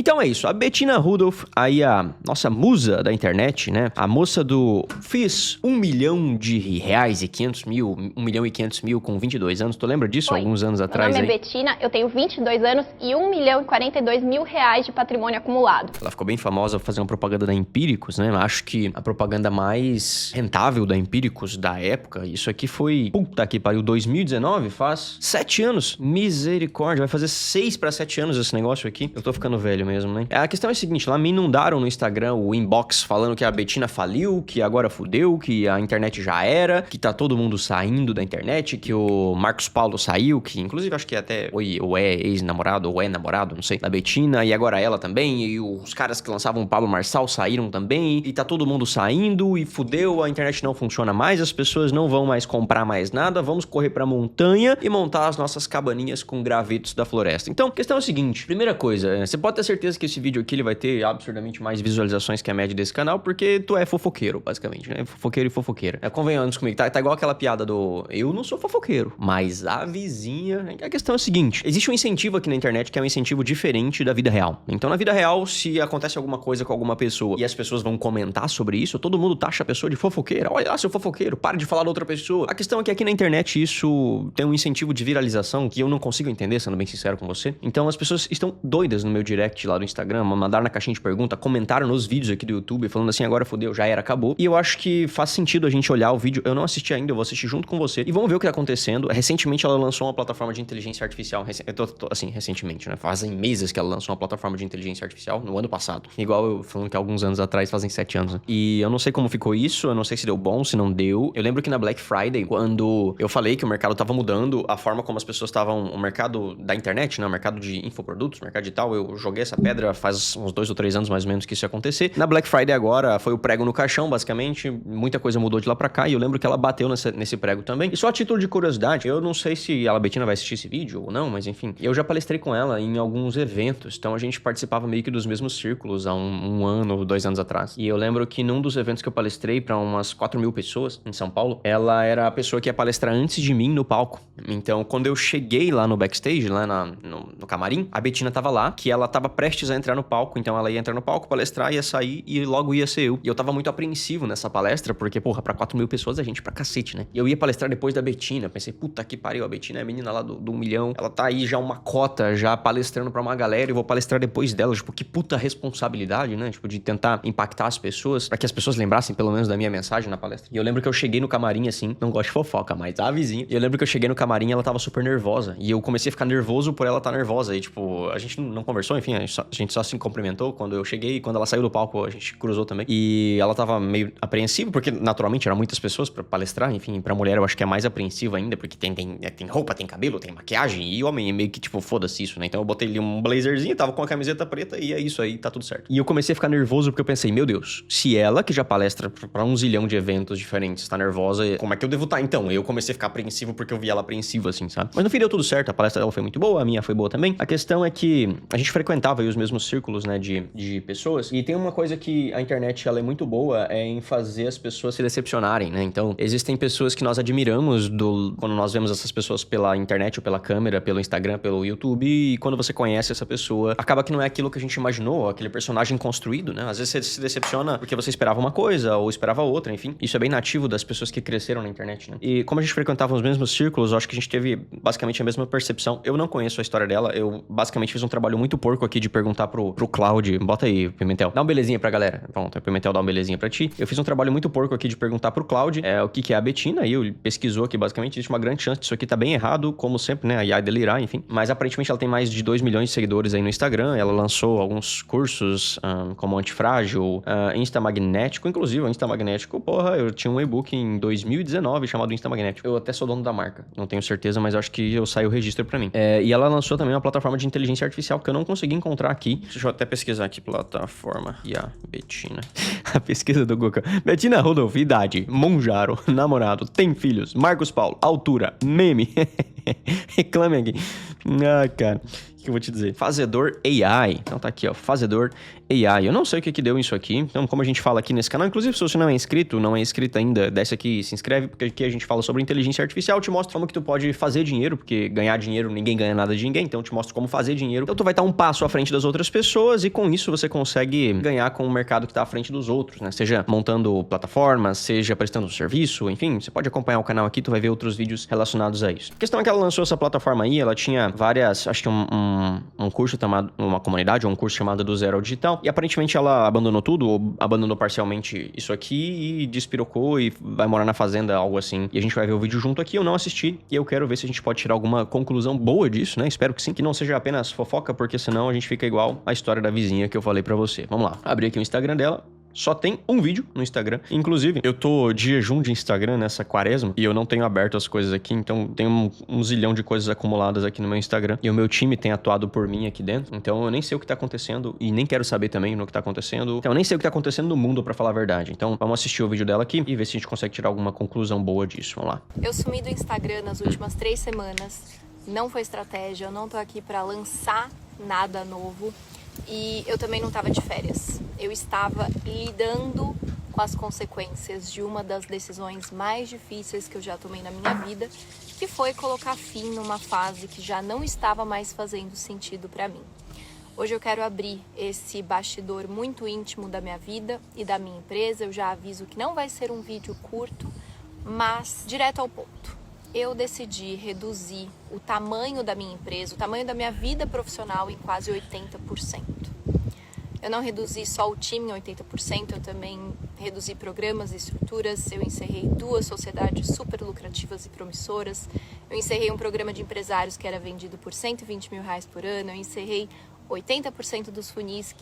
Então é isso, a Bettina Rudolph, aí a nossa musa da internet, né? A moça do fiz 1 milhão de reais e 500 mil, 1 milhão e 500 mil com 22 anos. Tu lembra disso? Oi, alguns anos atrás? Meu nome aí? é Bettina, eu tenho 22 anos e 1 milhão e 42 mil reais de patrimônio acumulado. Ela ficou bem famosa por fazer uma propaganda da Empíricos, né? Acho que a propaganda mais rentável da Empíricos da época, isso aqui foi, puta que pariu, 2019, faz 7 anos. Misericórdia, vai fazer 6 para 7 anos esse negócio aqui. Eu tô ficando velho mesmo, né? A questão é a seguinte, lá me inundaram no Instagram o inbox falando que a Bettina faliu, que agora fudeu, que a internet já era, que tá todo mundo saindo da internet, que o Marcos Paulo saiu, que inclusive acho que até ou é ex-namorado, ou é namorado, não sei, da Bettina, e agora ela também, e os caras que lançavam o Pablo Marçal saíram também, e tá todo mundo saindo, e fudeu, a internet não funciona mais, as pessoas não vão mais comprar mais nada, vamos correr pra montanha e montar as nossas cabaninhas com gravetos da floresta. Então, a questão é o seguinte, primeira coisa, você pode ter certeza que esse vídeo aqui ele vai ter absurdamente mais visualizações que a média desse canal, porque tu é fofoqueiro, basicamente, né? Fofoqueiro e fofoqueira. Convenhamos comigo, tá igual aquela piada do eu não sou fofoqueiro, mas a vizinha... A questão é o seguinte, existe um incentivo aqui na internet que é um incentivo diferente da vida real. Então, na vida real, se acontece alguma coisa com alguma pessoa e as pessoas vão comentar sobre isso, todo mundo taxa a pessoa de fofoqueira. Olha lá, seu fofoqueiro, para de falar da outra pessoa. A questão é que aqui na internet isso tem um incentivo de viralização que eu não consigo entender, sendo bem sincero com você. Então, as pessoas estão doidas no meu direct lá do Instagram, mandaram na caixinha de pergunta, comentaram nos vídeos aqui do YouTube, falando assim, agora fodeu, já era, acabou. E eu acho que faz sentido a gente olhar o vídeo. Eu não assisti ainda, eu vou assistir junto com você. E vamos ver o que tá acontecendo. Recentemente, ela lançou uma plataforma de inteligência artificial. Assim, recentemente, né? Fazem meses que ela lançou uma plataforma de inteligência artificial, no ano passado. Igual eu falando que alguns anos atrás, fazem 7 anos. Né? E eu não sei como ficou isso, eu não sei se deu bom, se não deu. Eu lembro que na Black Friday, quando eu falei que o mercado tava mudando, a forma como as pessoas estavam... O mercado da internet, né? O mercado de infoprodutos, o mercado digital, eu joguei essa pedra faz uns 2 ou 3 anos mais ou menos que isso ia acontecer. Na Black Friday agora, foi o prego no caixão, basicamente. Muita coisa mudou de lá pra cá e eu lembro que ela bateu nesse prego também. E só a título de curiosidade, eu não sei se a Bettina vai assistir esse vídeo ou não, mas enfim, eu já palestrei com ela em alguns eventos, então a gente participava meio que dos mesmos círculos há um ano ou 2 anos atrás. E eu lembro que num dos eventos que eu palestrei pra umas 4 mil pessoas em São Paulo, ela era a pessoa que ia palestrar antes de mim no palco. Então, quando eu cheguei lá no backstage, lá no camarim, a Bettina tava lá, que ela tava prestes a entrar no palco, então ela ia entrar no palco, palestrar, ia sair e logo ia ser eu. E eu tava muito apreensivo nessa palestra, porque, porra, pra 4 mil pessoas é gente pra cacete, né? E eu ia palestrar depois da Bettina, pensei, puta que pariu, a Bettina é a menina lá do 1 milhão, ela tá aí já uma cota, já palestrando pra uma galera e eu vou palestrar depois dela, tipo, que puta responsabilidade, né? Tipo, de tentar impactar as pessoas, pra que as pessoas lembrassem pelo menos da minha mensagem na palestra. E eu lembro que eu cheguei no camarim, assim, não gosto de fofoca, mas a vizinha. E eu lembro que eu cheguei no camarim e ela tava super nervosa. E eu comecei a ficar nervoso por ela estar nervosa. E, tipo, a gente não conversou, enfim, a gente só se cumprimentou quando eu cheguei. E quando ela saiu do palco, a gente cruzou também. E ela tava meio apreensiva, porque naturalmente eram muitas pessoas pra palestrar. Enfim, pra mulher eu acho que é mais apreensiva ainda, porque tem roupa, tem cabelo, tem maquiagem. E homem é meio que, tipo, foda-se isso, né? Então eu botei ali um blazerzinho, tava com a camiseta preta e é isso aí, tá tudo certo. E eu comecei a ficar nervoso porque eu pensei, meu Deus, se ela, que já palestra pra 1 zilhão de eventos diferentes, tá nervosa, como é que eu devo estar? Então, eu comecei a ficar apreensivo porque eu vi ela apreensiva, assim, sabe? Mas no fim deu tudo certo, a palestra dela foi muito boa, a minha foi boa também. A questão é que a gente frequentava aí os mesmos círculos, né, de pessoas, e tem uma coisa que a internet, ela é muito boa, é em fazer as pessoas se decepcionarem, né? Então, existem pessoas que nós admiramos quando nós vemos essas pessoas pela internet ou pela câmera, pelo Instagram, pelo YouTube, e quando você conhece essa pessoa, acaba que não é aquilo que a gente imaginou, aquele personagem construído, né? Às vezes você se decepciona porque você esperava uma coisa ou esperava outra, enfim. Isso é bem nativo das pessoas que cresceram na internet, né? E como a gente frequentava os mesmos círculos, eu acho que a gente teve basicamente a mesma percepção. Eu não conheço a história dela, eu basicamente fiz um trabalho muito porco aqui de perguntar pro Cloud, bota aí, Pimentel, dá uma belezinha pra galera. Pronto, o Pimentel dá uma belezinha pra ti. Eu fiz um trabalho muito porco aqui de perguntar pro Cloud o que é a Bettina, e ele pesquisou aqui, basicamente, existe uma grande chance disso aqui tá bem errado, como sempre, né? A IA delirar, enfim. Mas aparentemente ela tem mais de 2 milhões de seguidores aí no Instagram, ela lançou alguns cursos como Antifrágil, Instamagnético, inclusive o Instamagnético, porra, eu tinha um e-book em 2019 chamado Instamagnético. Eu até sou dono da marca, não tenho certeza, mas eu acho que eu saio o registro pra mim. E ela lançou também uma plataforma de inteligência artificial que eu não consegui encontrar aqui. Deixa eu até pesquisar aqui, plataforma IA Bettina. A pesquisa do Google. Bettina Rudolph, idade, Monjaro, namorado, tem filhos, Marcos Paulo, altura, meme. Reclame aqui. Ah, cara. que eu vou te dizer? Fazedor AI. Então tá aqui, ó, Fazedor AI. Eu não sei o que deu isso aqui. Então, como a gente fala aqui nesse canal, inclusive se você não é inscrito ainda, desce aqui e se inscreve, porque aqui a gente fala sobre inteligência artificial. Eu te mostro como que tu pode fazer dinheiro, porque ganhar dinheiro, ninguém ganha nada de ninguém. Então eu te mostro como fazer dinheiro. Então tu vai estar um passo à frente das outras pessoas e com isso você consegue ganhar com o mercado que tá à frente dos outros, né? Seja montando plataformas, seja prestando serviço, enfim, você pode acompanhar o canal aqui, tu vai ver outros vídeos relacionados a isso. A questão é que ela lançou essa plataforma aí, ela tinha várias, acho que um curso chamado, uma comunidade, ou um curso chamado Do Zero ao Digital, e aparentemente ela abandonou tudo, ou abandonou parcialmente isso aqui e despirocou e vai morar na fazenda, algo assim. E a gente vai ver o vídeo junto aqui, eu não assisti, e eu quero ver se a gente pode tirar alguma conclusão boa disso, né? Espero que sim, que não seja apenas fofoca, porque senão a gente fica igual a história da vizinha que eu falei pra você. Vamos lá, abri aqui o Instagram dela. Só tem um vídeo no Instagram. Inclusive, eu tô de jejum de Instagram nessa quaresma e eu não tenho aberto as coisas aqui, então tem um zilhão de coisas acumuladas aqui no meu Instagram. E o meu time tem atuado por mim aqui dentro, então eu nem sei o que tá acontecendo e nem quero saber também no que tá acontecendo. Então eu nem sei o que tá acontecendo no mundo, pra falar a verdade. Então vamos assistir o vídeo dela aqui e ver se a gente consegue tirar alguma conclusão boa disso. Vamos lá. Eu sumi do Instagram nas últimas 3 semanas. Não foi estratégia, eu não tô aqui pra lançar nada novo. E eu também não estava de férias. Eu estava lidando com as consequências de uma das decisões mais difíceis que eu já tomei na minha vida, que foi colocar fim numa fase que já não estava mais fazendo sentido para mim. Hoje eu quero abrir esse bastidor muito íntimo da minha vida e da minha empresa. Eu já aviso que não vai ser um vídeo curto, mas direto ao ponto. Eu decidi reduzir o tamanho da minha empresa, o tamanho da minha vida profissional em quase 80%. Eu não reduzi só o time em 80%, eu também reduzi programas e estruturas, eu encerrei 2 sociedades super lucrativas e promissoras, eu encerrei um programa de empresários que era vendido por R$120 mil por ano, eu encerrei 80% dos funis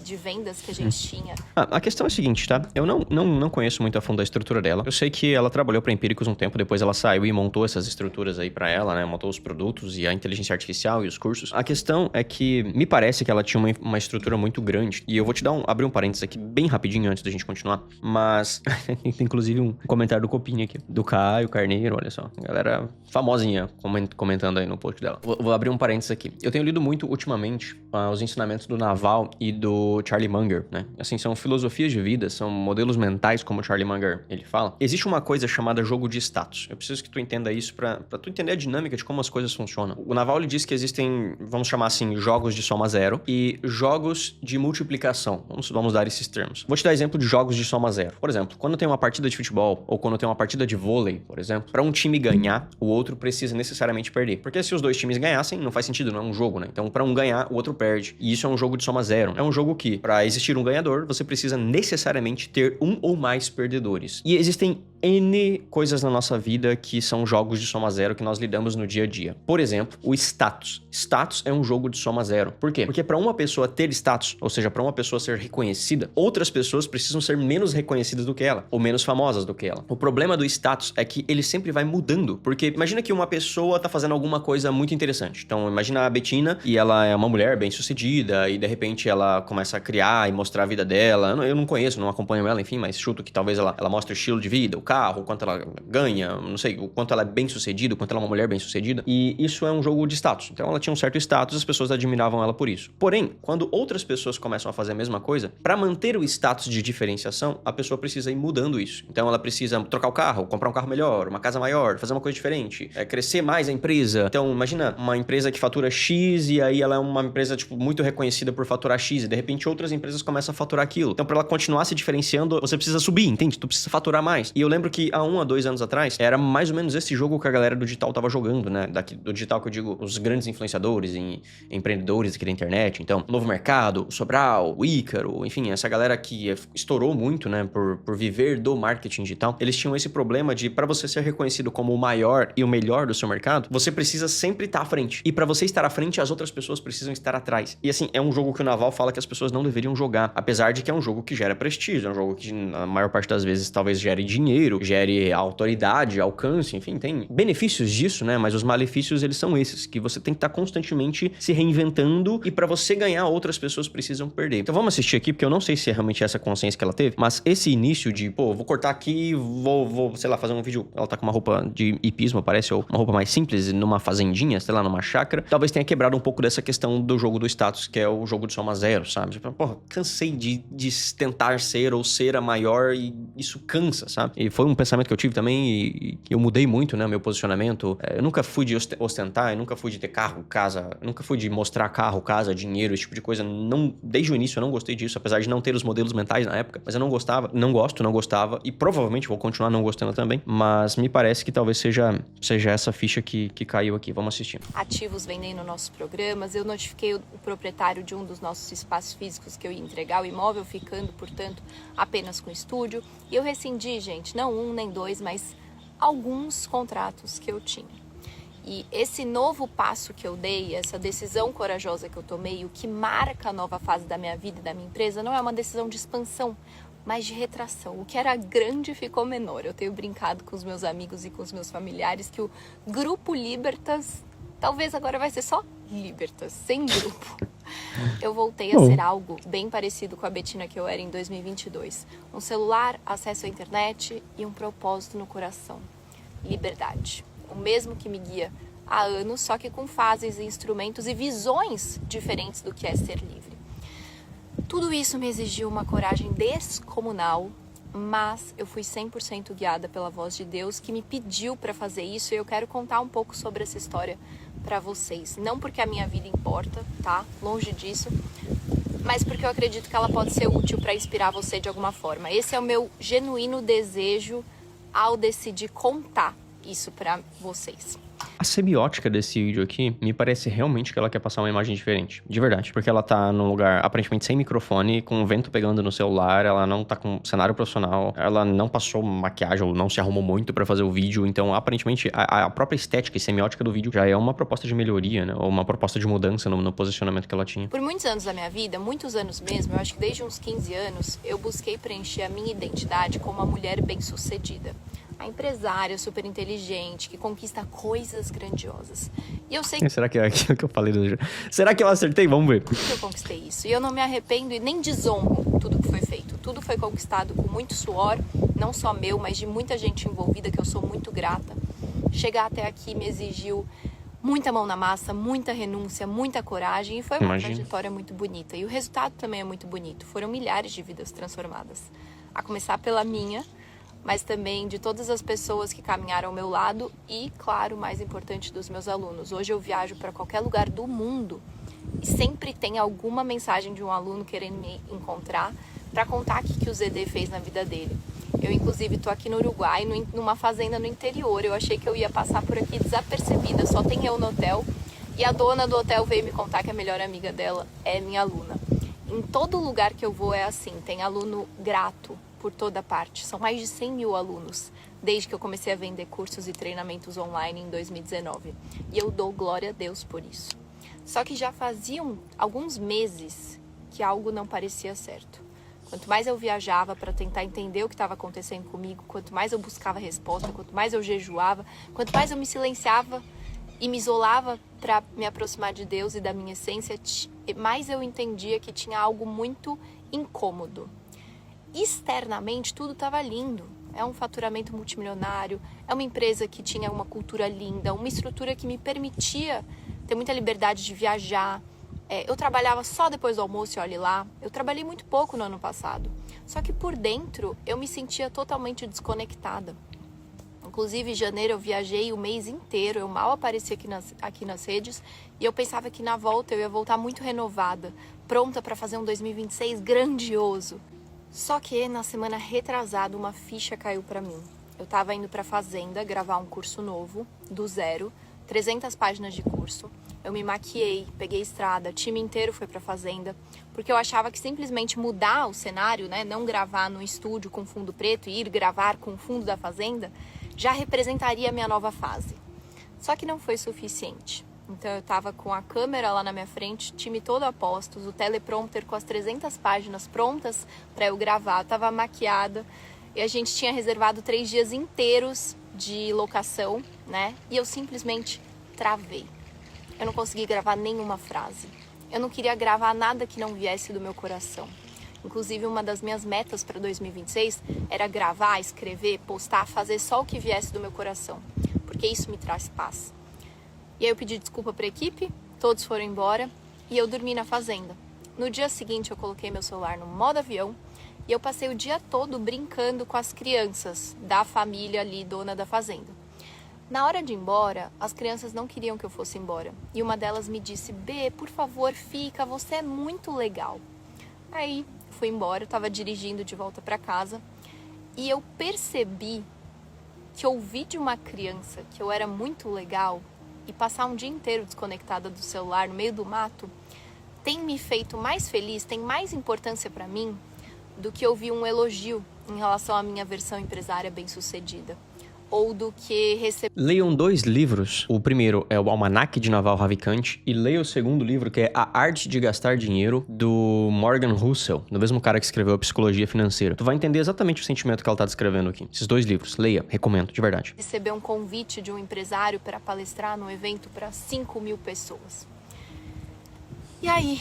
de vendas que a gente tinha. A questão é a seguinte, tá? Eu não conheço muito a fundo a estrutura dela. Eu sei que ela trabalhou pra Empíricos um tempo, depois ela saiu e montou essas estruturas aí pra ela, né? Montou os produtos e a inteligência artificial e os cursos. A questão é que me parece que ela tinha uma estrutura muito grande. E eu vou te abrir um parênteses aqui bem rapidinho antes da gente continuar. Mas tem inclusive um comentário do Copinha aqui. Do Caio Carneiro, olha só. Galera famosinha comentando aí no post dela. Vou abrir um parênteses aqui. Eu tenho lido muito ultimamente os ensinamentos do Naval e do Charlie Munger, né? Assim, são filosofias de vida, são modelos mentais, como o Charlie Munger, ele fala. Existe uma coisa chamada jogo de status. Eu preciso que tu entenda isso pra tu entender a dinâmica de como as coisas funcionam. O Naval, ele diz que existem, vamos chamar assim, jogos de soma zero e jogos de multiplicação. Vamos dar esses termos. Vou te dar exemplo de jogos de soma zero. Por exemplo, quando tem uma partida de futebol ou quando tem uma partida de vôlei, por exemplo, pra um time ganhar, o outro precisa necessariamente perder. Porque se os dois times ganhassem, não faz sentido, não é um jogo, né? Então, pra um ganhar, o outro perde. E isso é um jogo de soma zero. É um jogo que, para existir um ganhador, você precisa necessariamente ter um ou mais perdedores. E existem N coisas na nossa vida que são jogos de soma zero que nós lidamos no dia a dia. Por exemplo, o status. Status é um jogo de soma zero. Por quê? Porque para uma pessoa ter status, ou seja, para uma pessoa ser reconhecida, outras pessoas precisam ser menos reconhecidas do que ela, ou menos famosas do que ela. O problema do status é que ele sempre vai mudando, porque imagina que uma pessoa tá fazendo alguma coisa muito interessante. Então, imagina a Betina e ela é uma mulher bem-sucedida e de repente ela começa a criar e mostrar a vida dela. Eu não conheço, não acompanho ela, enfim, mas chuto que talvez ela mostre o estilo de vida, o carro, o quanto ela ganha, não sei, o quanto ela é bem-sucedida, o quanto ela é uma mulher bem-sucedida. E isso é um jogo de status. Então ela tinha um certo status, as pessoas admiravam ela por isso. Porém, quando outras pessoas começam a fazer a mesma coisa, para manter o status de diferenciação, a pessoa precisa ir mudando isso. Então ela precisa trocar o carro, comprar um carro melhor, uma casa maior, fazer uma coisa diferente, crescer mais a empresa. Então, imagina uma empresa que fatura X e aí ela é uma empresa, tipo, muito reconhecida por faturar X e de repente outras empresas começam a faturar aquilo. Então, para ela continuar se diferenciando, você precisa subir, entende? Tu precisa faturar mais. E eu lembro que há 1 a 2 anos atrás, era mais ou menos esse jogo que a galera do digital tava jogando, né? Do digital que eu digo, os grandes influenciadores e empreendedores aqui da internet. Então, Novo Mercado, o Sobral, o Ícaro, enfim, essa galera que estourou muito, né? Por viver do marketing digital. Eles tinham esse problema de, para você ser reconhecido como o maior e o melhor do seu mercado, você precisa sempre estar à frente. E para você estar à frente, as outras pessoas precisam estar atrás. E assim, é um jogo que o Naval fala que as pessoas não deveriam jogar. Apesar de que é um jogo que gera prestígio, é um jogo que, na maior parte das vezes, talvez gere dinheiro, dinheiro, gere autoridade, alcance, enfim, tem benefícios disso, né? Mas os malefícios, eles são esses, que você tem que estar constantemente se reinventando e pra você ganhar, outras pessoas precisam perder. Então vamos assistir aqui, porque eu não sei se é realmente essa consciência que ela teve, mas esse início de, vou cortar aqui, vou, sei lá, fazer um vídeo, ela tá com uma roupa de hipismo, parece, ou uma roupa mais simples, numa fazendinha, sei lá, numa chácara, talvez tenha quebrado um pouco dessa questão do jogo do status, que é o jogo de soma zero, sabe? Tipo, cansei de tentar ser ou ser a maior e isso cansa, sabe? E foi um pensamento que eu tive também e eu mudei muito, né, o meu posicionamento. Eu nunca fui de ostentar, eu nunca fui de ter carro, casa, nunca fui de mostrar carro, casa, dinheiro, esse tipo de coisa. Não, desde o início eu não gostei disso, apesar de não ter os modelos mentais na época, mas eu não gostava, não gostava e provavelmente vou continuar não gostando também, mas me parece que talvez seja essa ficha que caiu aqui. Vamos assistir. Ativos vendendo nossos programas, eu notifiquei o proprietário de um dos nossos espaços físicos que eu ia entregar o imóvel, ficando, portanto, apenas com estúdio. E eu rescindi, gente, não um nem dois, mas alguns contratos que eu tinha. E esse novo passo que eu dei, essa decisão corajosa que eu tomei, o que marca a nova fase da minha vida e da minha empresa, não é uma decisão de expansão, mas de retração. O que era grande ficou menor. Eu tenho brincado com os meus amigos e com os meus familiares que o Grupo Libertas, talvez agora vai ser só Libertas, sem grupo. Eu voltei a ser algo bem parecido com a Betina que eu era em 2022. Um celular, acesso à internet e um propósito no coração. Liberdade. O mesmo que me guia há anos, só que com fases, instrumentos e visões diferentes do que é ser livre. Tudo isso me exigiu uma coragem descomunal, mas eu fui 100% guiada pela voz de Deus que me pediu para fazer isso e eu quero contar um pouco sobre essa história para vocês. Não porque a minha vida importa, tá? Longe disso, mas porque eu acredito que ela pode ser útil para inspirar você de alguma forma. Esse é o meu genuíno desejo ao decidir contar isso para vocês. A semiótica desse vídeo aqui, me parece realmente que ela quer passar uma imagem diferente. De verdade. Porque ela tá num lugar aparentemente sem microfone, com o vento pegando no celular, ela não tá com cenário profissional, ela não passou maquiagem ou não se arrumou muito pra fazer o vídeo. Então, aparentemente, a própria estética e semiótica do vídeo já é uma proposta de melhoria, né? Ou uma proposta de mudança no posicionamento que ela tinha. Por muitos anos da minha vida, muitos anos mesmo, eu acho que desde uns 15 anos, eu busquei preencher a minha identidade como uma mulher bem-sucedida. A empresária super inteligente, que conquista coisas grandiosas. E eu sei que... Será que é aquilo que eu falei do... Será que eu acertei? Vamos ver. eu conquistei isso. E eu não me arrependo e nem desonro tudo que foi feito. Tudo foi conquistado com muito suor, não só meu, mas de muita gente envolvida, que eu sou muito grata. Chegar até aqui me exigiu muita mão na massa, muita renúncia, muita coragem. E foi uma trajetória muito bonita. E o resultado também é muito bonito. Foram milhares de vidas transformadas. A começar pela minha, mas também de todas as pessoas que caminharam ao meu lado e, claro, o mais importante, dos meus alunos. Hoje eu viajo para qualquer lugar do mundo e sempre tem alguma mensagem de um aluno querendo me encontrar para contar o que o ZD fez na vida dele. Eu, inclusive, estou aqui no Uruguai, numa fazenda no interior. Eu achei que eu ia passar por aqui desapercebida, só tem eu no hotel. E a dona do hotel veio me contar que a melhor amiga dela é minha aluna. Em todo lugar que eu vou é assim, tem aluno grato por toda parte. São mais de 100 mil alunos, desde que eu comecei a vender cursos e treinamentos online em 2019. E eu dou glória a Deus por isso. Só que já faziam alguns meses que algo não parecia certo. Quanto mais eu viajava para tentar entender o que estava acontecendo comigo, quanto mais eu buscava resposta, quanto mais eu jejuava, quanto mais eu me silenciava e me isolava para me aproximar de Deus e da minha essência, mais eu entendia que tinha algo muito incômodo. Externamente, tudo estava lindo. É um faturamento multimilionário, é uma empresa que tinha uma cultura linda, uma estrutura que me permitia ter muita liberdade de viajar. Eu trabalhava só depois do almoço e olhe lá. Eu trabalhei muito pouco no ano passado. Só que por dentro, eu me sentia totalmente desconectada. Inclusive, em janeiro eu viajei o mês inteiro, eu mal apareci aqui nas redes e eu pensava que na volta eu ia voltar muito renovada, pronta para fazer um 2026 grandioso. Só que na semana retrasada uma ficha caiu para mim. Eu estava indo para a fazenda gravar um curso novo, do zero, 300 páginas de curso. Eu me maquiei, peguei estrada, time inteiro foi para a fazenda, porque eu achava que simplesmente mudar o cenário, né, não gravar no estúdio com fundo preto e ir gravar com o fundo da fazenda, já representaria a minha nova fase. Só que não foi suficiente. Então eu estava com a câmera lá na minha frente, time todo a postos, o teleprompter com as 300 páginas prontas para eu gravar, estava maquiada E a gente tinha reservado 3 dias inteiros de locação, né? E eu simplesmente travei. Eu não consegui gravar nenhuma frase. Eu não queria gravar nada que não viesse do meu coração. Inclusive, uma das minhas metas para 2026 era gravar, escrever, postar, fazer só o que viesse do meu coração. Porque isso me traz paz. E aí eu pedi desculpa para a equipe, todos foram embora e eu dormi na fazenda. No dia seguinte, eu coloquei meu celular no modo avião e eu passei o dia todo brincando com as crianças da família ali, dona da fazenda. Na hora de ir embora, as crianças não queriam que eu fosse embora. E uma delas me disse, Bê, por favor, fica, você é muito legal. Aí, fui embora, eu estava dirigindo de volta para casa. E eu percebi que ouvir de uma criança que eu era muito legal e passar um dia inteiro desconectada do celular no meio do mato tem me feito mais feliz, tem mais importância para mim do que ouvir um elogio em relação à minha versão empresária bem-sucedida. Ou do que receber... Leiam 2 livros. O primeiro é o Almanaque de Naval Ravikant e leia o segundo livro, que é A Arte de Gastar Dinheiro, do Morgan Housel, do mesmo cara que escreveu a Psicologia Financeira. Tu vai entender exatamente o sentimento que ela tá descrevendo aqui. Esses 2 livros. Leia. Recomendo, de verdade. Receber um convite de um empresário para palestrar num evento para 5.000 pessoas. E aí,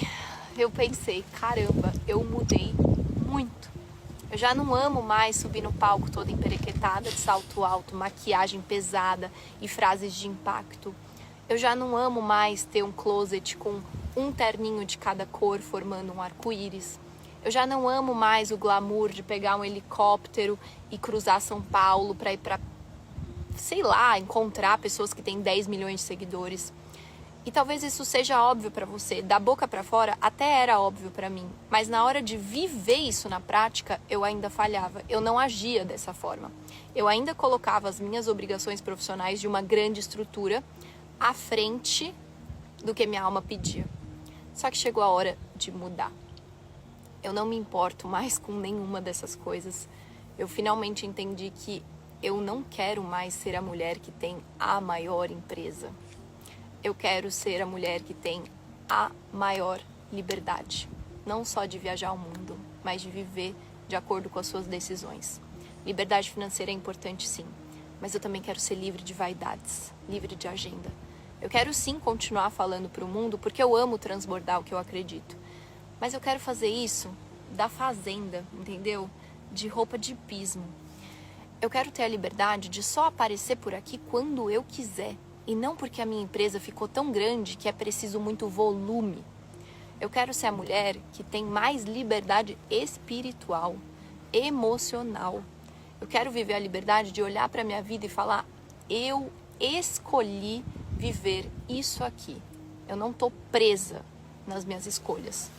eu pensei, caramba, eu mudei muito. Eu já não amo mais subir no palco toda emperequetada, de salto alto, maquiagem pesada e frases de impacto. Eu já não amo mais ter um closet com um terninho de cada cor formando um arco-íris. Eu já não amo mais o glamour de pegar um helicóptero e cruzar São Paulo para ir para, sei lá, encontrar pessoas que têm 10 milhões de seguidores. E talvez isso seja óbvio para você, da boca para fora até era óbvio para mim, mas na hora de viver isso na prática, eu ainda falhava, eu não agia dessa forma. Eu ainda colocava as minhas obrigações profissionais de uma grande estrutura à frente do que minha alma pedia. Só que chegou a hora de mudar. Eu não me importo mais com nenhuma dessas coisas. Eu finalmente entendi que eu não quero mais ser a mulher que tem a maior empresa. Eu quero ser a mulher que tem a maior liberdade. Não só de viajar ao mundo, mas de viver de acordo com as suas decisões. Liberdade financeira é importante, sim. Mas eu também quero ser livre de vaidades, livre de agenda. Eu quero, sim, continuar falando para o mundo, porque eu amo transbordar o que eu acredito. Mas eu quero fazer isso da fazenda, entendeu? De roupa de pismo. Eu quero ter a liberdade de só aparecer por aqui quando eu quiser. E não porque a minha empresa ficou tão grande que é preciso muito volume. Eu quero ser a mulher que tem mais liberdade espiritual, emocional. Eu quero viver a liberdade de olhar para a minha vida e falar, eu escolhi viver isso aqui. Eu não estou presa nas minhas escolhas.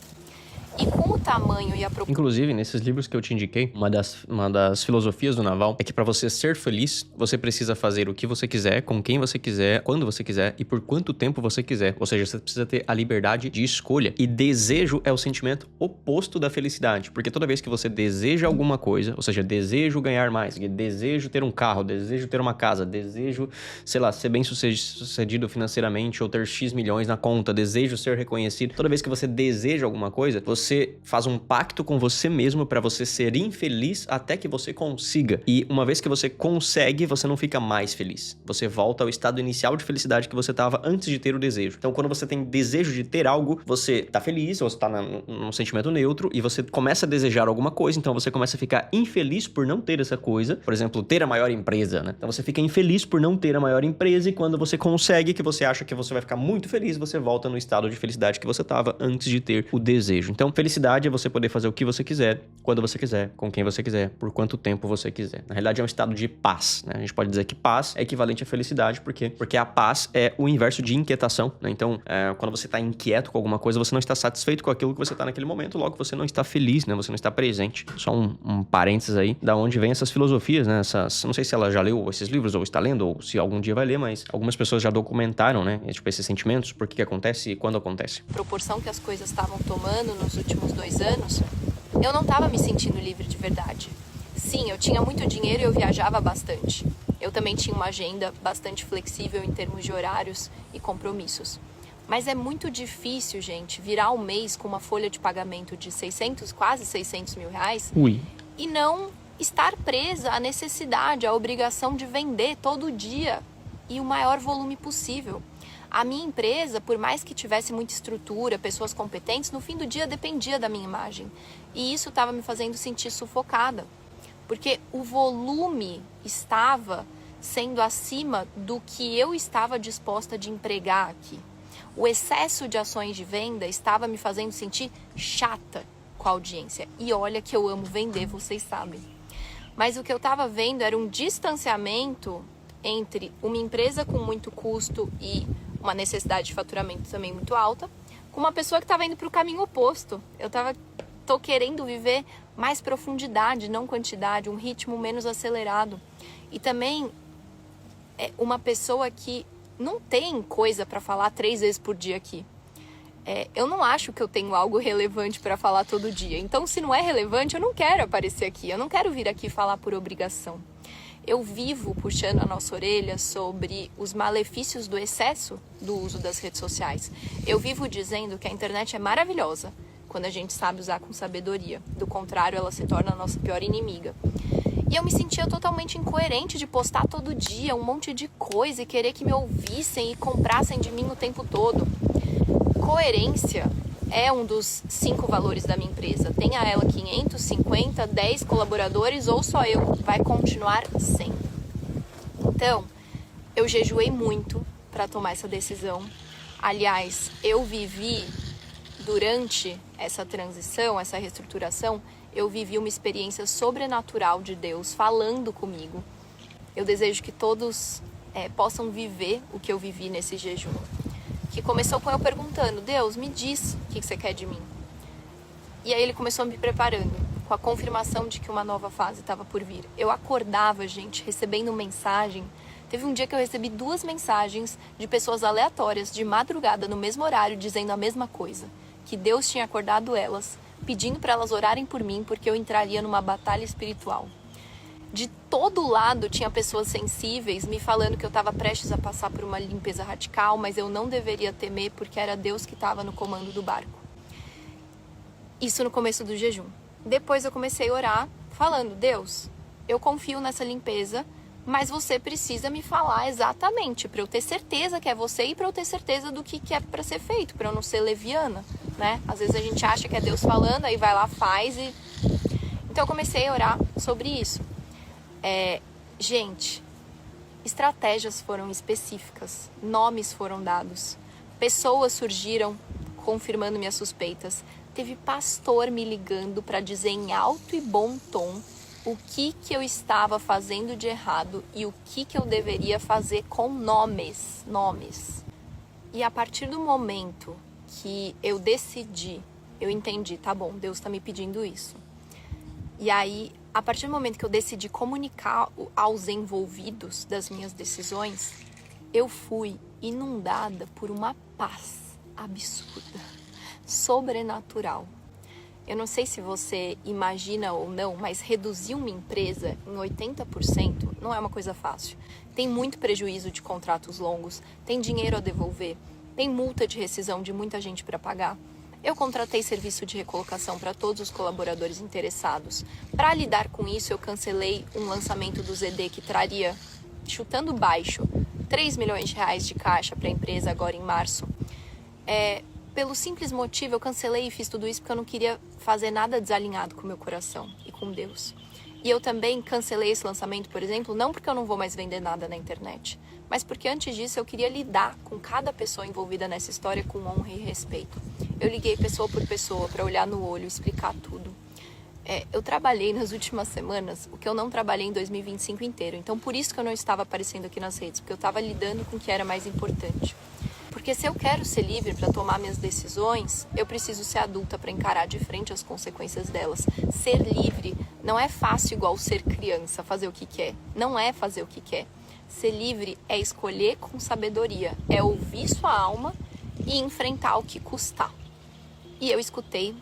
E com o tamanho e a proporção... Inclusive, nesses livros que eu te indiquei, uma das filosofias do Naval é que para você ser feliz, você precisa fazer o que você quiser, com quem você quiser, quando você quiser e por quanto tempo você quiser. Ou seja, você precisa ter a liberdade de escolha. E desejo é o sentimento oposto da felicidade. Porque toda vez que você deseja alguma coisa, ou seja, desejo ganhar mais, desejo ter um carro, desejo ter uma casa, desejo, sei lá, ser bem sucedido financeiramente ou ter X milhões na conta, desejo ser reconhecido. Toda vez que você deseja alguma coisa, você faz um pacto com você mesmo para você ser infeliz até que você consiga. E uma vez que você consegue, você não fica mais feliz. Você volta ao estado inicial de felicidade que você estava antes de ter o desejo. Então, quando você tem desejo de ter algo, você tá feliz, ou você tá num sentimento neutro, e você começa a desejar alguma coisa, então você começa a ficar infeliz por não ter essa coisa. Por exemplo, ter a maior empresa, né? Então você fica infeliz por não ter a maior empresa, e quando você consegue, que você acha que você vai ficar muito feliz, você volta no estado de felicidade que você estava antes de ter o desejo. Então, felicidade é você poder fazer o que você quiser, quando você quiser, com quem você quiser, por quanto tempo você quiser. Na realidade, é um estado de paz, né? A gente pode dizer que paz é equivalente à felicidade, porque a paz é o inverso de inquietação, né? Então, quando você está inquieto com alguma coisa, você não está satisfeito com aquilo que você está naquele momento, logo você não está feliz, né? Você não está presente. Só um parênteses aí, da onde vem essas filosofias, né? Não sei se ela já leu esses livros, ou está lendo, ou se algum dia vai ler, mas algumas pessoas já documentaram, né? Tipo, esses sentimentos, por que acontece e quando acontece. A proporção que as coisas estavam tomando nos últimos 2 anos, eu não estava me sentindo livre de verdade. Sim, eu tinha muito dinheiro e eu viajava bastante. Eu também tinha uma agenda bastante flexível em termos de horários e compromissos. Mas é muito difícil, gente, virar um mês com uma folha de pagamento de 600, quase 600 mil reais Ui. e não estar presa à necessidade, à obrigação de vender todo dia e o maior volume possível. A minha empresa, por mais que tivesse muita estrutura, pessoas competentes, no fim do dia dependia da minha imagem. E isso estava me fazendo sentir sufocada, porque o volume estava sendo acima do que eu estava disposta de empregar aqui. O excesso de ações de venda estava me fazendo sentir chata com a audiência. E olha que eu amo vender, vocês sabem. Mas o que eu estava vendo era um distanciamento entre uma empresa com muito custo e uma necessidade de faturamento também muito alta, com uma pessoa que estava indo para o caminho oposto. Tô querendo viver mais profundidade, não quantidade, um ritmo menos acelerado. E também uma pessoa que não tem coisa para falar 3 vezes por dia aqui. Eu não acho que eu tenho algo relevante para falar todo dia. Então, se não é relevante, eu não quero aparecer aqui. Eu não quero vir aqui falar por obrigação. Eu vivo puxando a nossa orelha sobre os malefícios do excesso do uso das redes sociais. Eu vivo dizendo que a internet é maravilhosa quando a gente sabe usar com sabedoria. Do contrário, ela se torna a nossa pior inimiga. E eu me sentia totalmente incoerente de postar todo dia um monte de coisa e querer que me ouvissem e comprassem de mim o tempo todo. Coerência é um dos 5 valores da minha empresa. Tenha ela 500, 50, 10 colaboradores ou só eu, vai continuar sendo. Então, eu jejuei muito para tomar essa decisão. Aliás, eu vivi durante essa transição, essa reestruturação, eu vivi uma experiência sobrenatural de Deus falando comigo. Eu desejo que todos possam viver o que eu vivi nesse jejum. Que começou com eu perguntando, Deus, me diz o que você quer de mim. E aí ele começou me preparando, com a confirmação de que uma nova fase estava por vir. Eu acordava, gente, recebendo mensagem. Teve um dia que eu recebi 2 mensagens de pessoas aleatórias, de madrugada, no mesmo horário, dizendo a mesma coisa. Que Deus tinha acordado elas, pedindo para elas orarem por mim, porque eu entraria numa batalha espiritual. De todo lado tinha pessoas sensíveis me falando que eu estava prestes a passar por uma limpeza radical, mas eu não deveria temer porque era Deus que estava no comando do barco. Isso no começo do jejum. Depois eu comecei a orar falando, Deus, eu confio nessa limpeza, mas você precisa me falar exatamente para eu ter certeza que é você e para eu ter certeza do que é para ser feito, para eu não ser leviana, né? Às vezes a gente acha que é Deus falando, aí vai lá, faz e... Então eu comecei a orar sobre isso. Gente, estratégias foram específicas, nomes foram dados, pessoas surgiram confirmando minhas suspeitas. Teve pastor me ligando para dizer em alto e bom tom o que eu estava fazendo de errado e o que eu deveria fazer com nomes. E a partir do momento que eu decidi, eu entendi, tá bom, Deus está me pedindo isso. E aí, a partir do momento que eu decidi comunicar aos envolvidos das minhas decisões, eu fui inundada por uma paz absurda, sobrenatural. Eu não sei se você imagina ou não, mas reduzir uma empresa em 80% não é uma coisa fácil. Tem muito prejuízo de contratos longos, tem dinheiro a devolver, tem multa de rescisão de muita gente para pagar. Eu contratei serviço de recolocação para todos os colaboradores interessados. Para lidar com isso, eu cancelei um lançamento do ZD que traria, chutando baixo, 3 milhões de reais de caixa para a empresa agora em março. Pelo simples motivo, eu cancelei e fiz tudo isso porque eu não queria fazer nada desalinhado com o meu coração e com Deus. E eu também cancelei esse lançamento, por exemplo, não porque eu não vou mais vender nada na internet, mas porque antes disso eu queria lidar com cada pessoa envolvida nessa história com honra e respeito. Eu liguei pessoa por pessoa para olhar no olho, explicar tudo. Eu trabalhei nas últimas semanas o que eu não trabalhei em 2025 inteiro. Então, por isso que eu não estava aparecendo aqui nas redes, porque eu estava lidando com o que era mais importante. Porque se eu quero ser livre para tomar minhas decisões, eu preciso ser adulta para encarar de frente as consequências delas. Ser livre não é fácil igual ser criança, fazer o que quer. Não é fazer o que quer. Ser livre é escolher com sabedoria, é ouvir sua alma e enfrentar o que custar. E eu escutei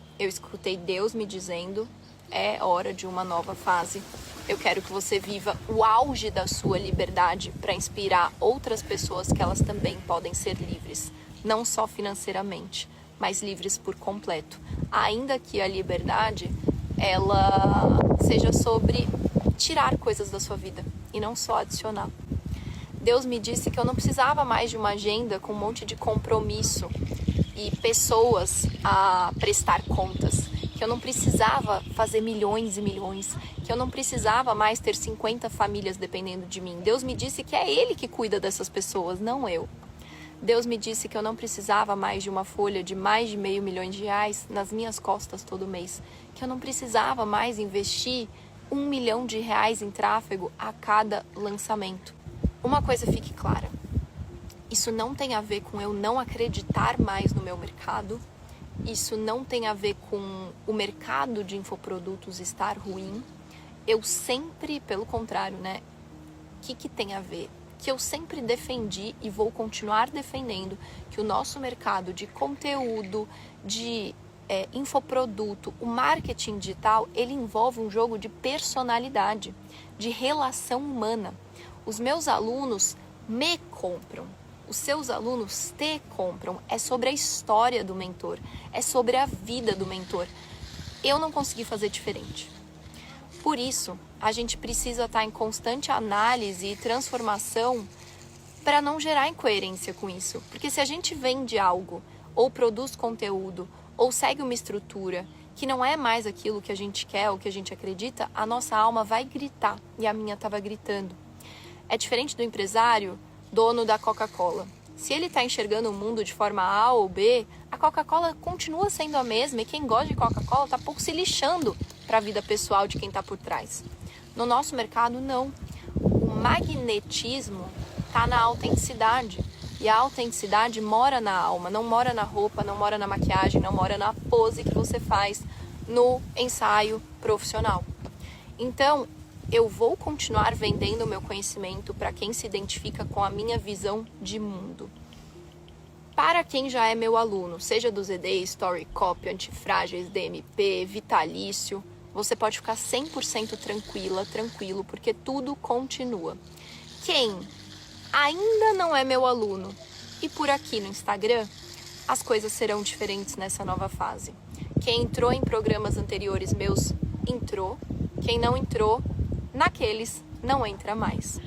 Deus me dizendo, é hora de uma nova fase. Eu quero que você viva o auge da sua liberdade para inspirar outras pessoas que elas também podem ser livres. Não só financeiramente, mas livres por completo. Ainda que a liberdade ela seja sobre tirar coisas da sua vida e não só adicionar. Deus me disse que eu não precisava mais de uma agenda com um monte de compromisso e pessoas a prestar contas, que eu não precisava fazer milhões e milhões, que eu não precisava mais ter 50 famílias dependendo de mim. Deus me disse que é Ele que cuida dessas pessoas, não eu. Deus me disse que eu não precisava mais de uma folha de mais de R$500 mil nas minhas costas todo mês, que eu não precisava mais investir R$1 milhão em tráfego a cada lançamento. Uma coisa fique clara, isso não tem a ver com eu não acreditar mais no meu mercado, isso não tem a ver com o mercado de infoprodutos estar ruim. Eu sempre, pelo contrário, né? O que tem a ver? Que eu sempre defendi e vou continuar defendendo que o nosso mercado de conteúdo, de infoproduto, o marketing digital, ele envolve um jogo de personalidade, de relação humana. Os meus alunos me compram, os seus alunos te compram. É sobre a história do mentor, é sobre a vida do mentor. Eu não consegui fazer diferente. Por isso, a gente precisa estar em constante análise e transformação para não gerar incoerência com isso. Porque se a gente vende algo, ou produz conteúdo, ou segue uma estrutura que não é mais aquilo que a gente quer ou que a gente acredita, a nossa alma vai gritar. E a minha estava gritando. É diferente do empresário, dono da Coca-Cola. Se ele está enxergando o mundo de forma A ou B, a Coca-Cola continua sendo a mesma e quem gosta de Coca-Cola está pouco se lixando para a vida pessoal de quem está por trás. No nosso mercado, não. O magnetismo está na autenticidade. E a autenticidade mora na alma, não mora na roupa, não mora na maquiagem, não mora na pose que você faz no ensaio profissional. Então, eu vou continuar vendendo o meu conhecimento para quem se identifica com a minha visão de mundo. Para quem já é meu aluno, seja do ZD, Story Copy, Antifrágeis, DMP, Vitalício, você pode ficar 100% tranquilo, porque tudo continua. Quem ainda não é meu aluno e por aqui no Instagram, as coisas serão diferentes nessa nova fase. Quem entrou em programas anteriores meus, entrou. Quem não entrou, naqueles não entra mais.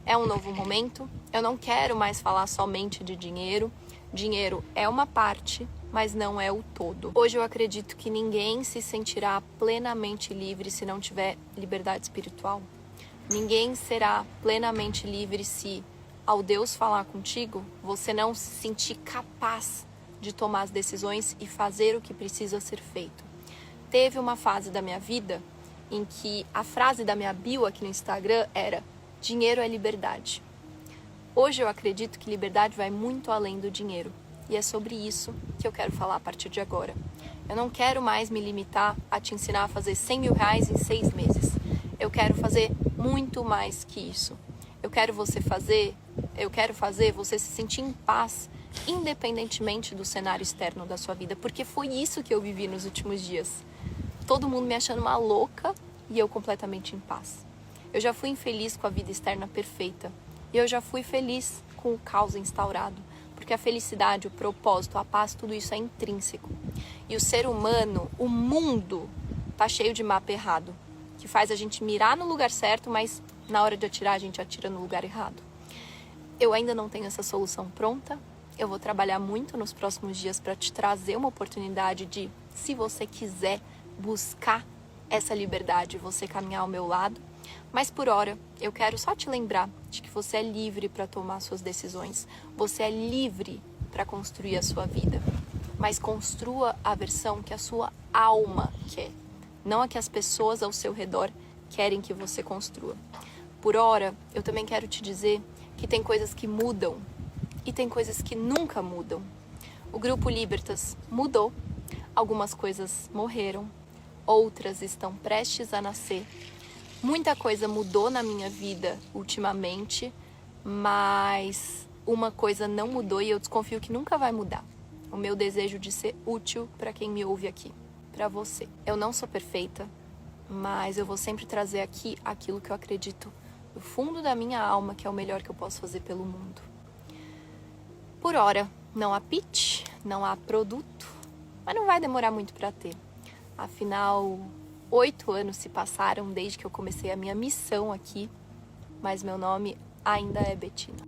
É um novo momento, eu não quero mais falar somente de dinheiro. Dinheiro é uma parte, mas não é o todo. Hoje eu acredito que ninguém se sentirá plenamente livre se não tiver liberdade espiritual. Ninguém será plenamente livre se, ao Deus falar contigo, você não se sentir capaz de tomar as decisões e fazer o que precisa ser feito. Teve uma fase da minha vida em que a frase da minha bio aqui no Instagram era: dinheiro é liberdade. Hoje eu acredito que liberdade vai muito além do dinheiro. E é sobre isso que eu quero falar a partir de agora. Eu não quero mais me limitar a te ensinar a fazer R$100 mil em 6 meses. Eu quero fazer muito mais que isso. Eu quero fazer você se sentir em paz, independentemente do cenário externo da sua vida. Porque foi isso que eu vivi nos últimos dias. Todo mundo me achando uma louca e eu completamente em paz. Eu já fui infeliz com a vida externa perfeita. E eu já fui feliz com o caos instaurado. Porque a felicidade, o propósito, a paz, tudo isso é intrínseco. E o ser humano, o mundo, tá cheio de mapa errado. Que faz a gente mirar no lugar certo, mas na hora de atirar, a gente atira no lugar errado. Eu ainda não tenho essa solução pronta. Eu vou trabalhar muito nos próximos dias para te trazer uma oportunidade de, se você quiser, buscar essa liberdade, você caminhar ao meu lado. Mas por hora, eu quero só te lembrar de que você é livre para tomar suas decisões. Você é livre para construir a sua vida. Mas construa a versão que a sua alma quer. Não a que as pessoas ao seu redor querem que você construa. Por hora, eu também quero te dizer que tem coisas que mudam e tem coisas que nunca mudam. O Grupo Libertas mudou. Algumas coisas morreram. Outras estão prestes a nascer. Muita coisa mudou na minha vida ultimamente, mas uma coisa não mudou e eu desconfio que nunca vai mudar. O meu desejo de ser útil para quem me ouve aqui, para você. Eu não sou perfeita, mas eu vou sempre trazer aqui aquilo que eu acredito do fundo da minha alma que é o melhor que eu posso fazer pelo mundo. Por hora, não há pitch, não há produto, mas não vai demorar muito para ter. Afinal, 8 anos se passaram desde que eu comecei a minha missão aqui, mas meu nome ainda é Bettina.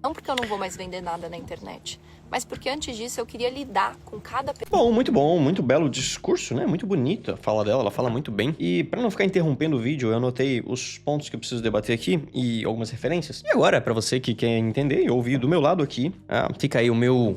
Não porque eu não vou mais vender nada na internet, mas porque antes disso eu queria lidar com cada pessoa. Bom, muito belo discurso, né? Muito bonita a fala dela, ela fala muito bem. E pra não ficar interrompendo o vídeo, eu anotei os pontos que eu preciso debater aqui e algumas referências. E agora, pra você que quer entender e ouvir do meu lado aqui, fica aí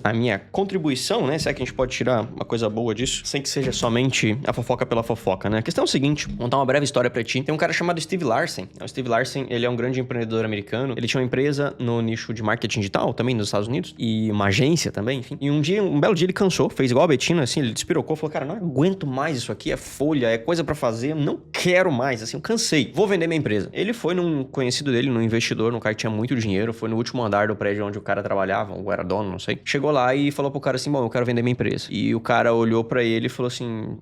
a minha contribuição, né? Se é que a gente pode tirar uma coisa boa disso, sem que seja somente a fofoca pela fofoca, né? A questão é o seguinte, vou contar uma breve história pra ti. Tem um cara chamado Steve Larsen. O Steve Larsen, ele é um grande empreendedor americano. Ele tinha uma empresa no nicho de marketing digital, também nos Estados Unidos, e uma agência também, enfim. E um belo dia ele cansou, fez igual a Bettina, assim, ele despirocou, falou, cara, não aguento mais isso aqui, é folha, é coisa pra fazer, não quero mais, assim, eu cansei, vou vender minha empresa. Ele foi num conhecido dele, num investidor, num cara que tinha muito dinheiro, foi no último andar do prédio onde o cara trabalhava, ou era dono, não sei. Chegou lá e falou pro cara assim, bom, eu quero vender minha empresa. E o cara olhou pra ele e falou assim...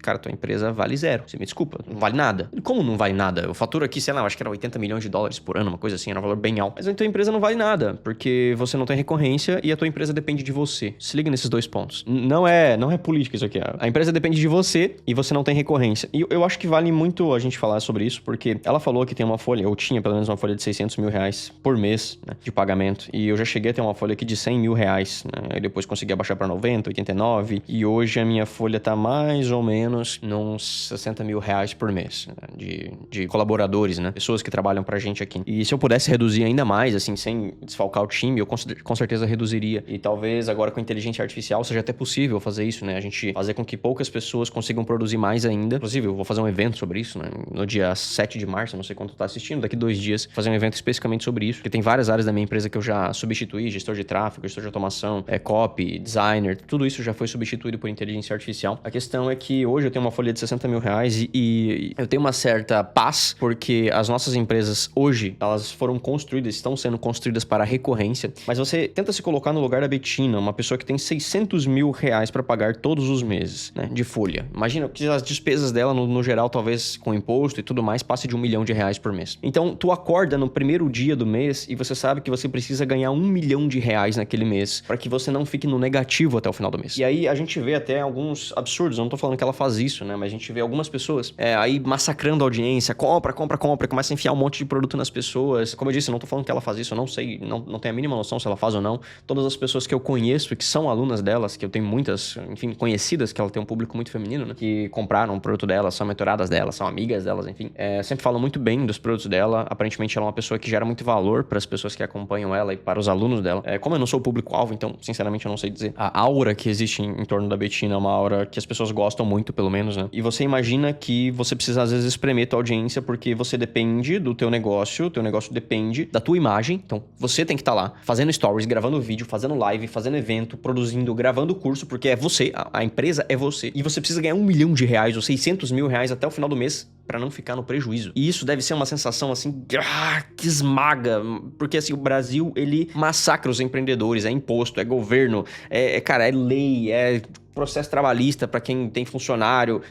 Cara, tua empresa vale zero. Você me desculpa, não vale nada. Como não vale nada? Eu faturo aqui, sei lá, acho que era 80 milhões de dólares por ano, uma coisa assim, era um valor bem alto. Mas a tua empresa não vale nada, porque você não tem recorrência e a tua empresa depende de você. Se liga nesses dois pontos. Não é política isso aqui. A empresa depende de você e você não tem recorrência. E eu acho que vale muito a gente falar sobre isso, porque ela falou que tem uma folha, ou tinha pelo menos uma folha de 600 mil reais por mês, né, de pagamento. E eu já cheguei a ter uma folha aqui de 100 mil reais, né? Aí depois consegui abaixar pra 90, 89. E hoje a minha folha tá mais ou menos nos 60 mil reais por mês, né, de colaboradores, né? Pessoas que trabalham pra gente aqui. E se eu pudesse reduzir ainda mais, assim, sem desfalcar o time, eu com certeza reduziria. E talvez agora com a inteligência artificial seja até possível fazer isso, né? A gente fazer com que poucas pessoas consigam produzir mais ainda. Inclusive, eu vou fazer um evento sobre isso, né? No dia 7 de março, não sei quando tu tá assistindo, daqui 2 dias, fazer um evento especificamente sobre isso. Porque tem várias áreas da minha empresa que eu já substituí, gestor de tráfego, gestor de automação, copy, designer, tudo isso já foi substituído por inteligência artificial. A questão é que hoje eu tenho uma folha de 60 mil reais e eu tenho uma certa paz, porque as nossas empresas hoje, elas foram construídas, estão sendo construídas para recorrência, mas você tenta se colocar no lugar da Bettina, uma pessoa que tem 600 mil reais para pagar todos os meses, né, de folha. Imagina que as despesas dela, no geral, talvez com imposto e tudo mais, passe de 1 milhão de reais por mês. Então, tu acorda no primeiro dia do mês e você sabe que você precisa ganhar 1 milhão de reais naquele mês, para que você não fique no negativo até o final do mês. E aí, a gente vê até alguns absurdos, eu não tô falando que ela faz isso, né, mas a gente vê algumas pessoas aí massacrando a audiência, compra, começa a enfiar um monte de produto nas pessoas. Como eu disse, eu não tô falando que ela faz isso, eu não sei, não tenho a mínima noção se ela faz ou não. Todas as pessoas que eu conheço e que são alunas delas, que eu tenho muitas, enfim, conhecidas, que ela tem um público muito feminino, né, que compraram o produto dela, são mentoradas dela, são amigas delas, enfim, sempre falam muito bem dos produtos dela. Aparentemente ela é uma pessoa que gera muito valor para as pessoas que acompanham ela e para os alunos dela. Como eu não sou o público-alvo, então, sinceramente, eu não sei dizer. A aura que existe em torno da Bettina é uma aura que as pessoas gostam muito, pelo menos, né? E você imagina que você precisa, às vezes, espremer tua audiência, porque você depende do teu negócio depende da tua imagem. Então, você tem que estar lá, fazendo stories, gravando vídeo, fazendo live, fazendo evento, produzindo, gravando curso, porque é você, a empresa é você. E você precisa ganhar 1 milhão de reais ou 600 mil reais até o final do mês pra não ficar no prejuízo. E isso deve ser uma sensação, assim, que esmaga. Porque, assim, o Brasil, ele massacra os empreendedores. É imposto, é governo, cara, é lei, é processo trabalhista pra quem tem funcionário.